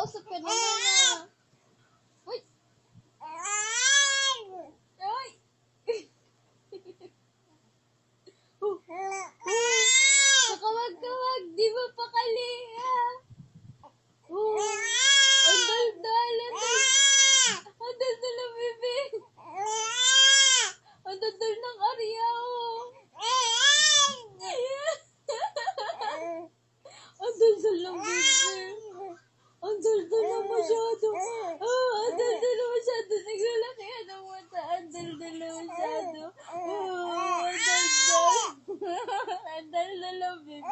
kausap ka naman na. Uy! Ay! Nakawag-kawag, di ba pakali? Ang daldal, ang daldal ng bibig. Ang daldal ng Arya, Ang daldal ng bibig. Ang daldal na masyado. Ang daldal na masyado. Naglalaki ang mata. Ang daldal na masyado. Ang daldal. Ang daldal ng bibig.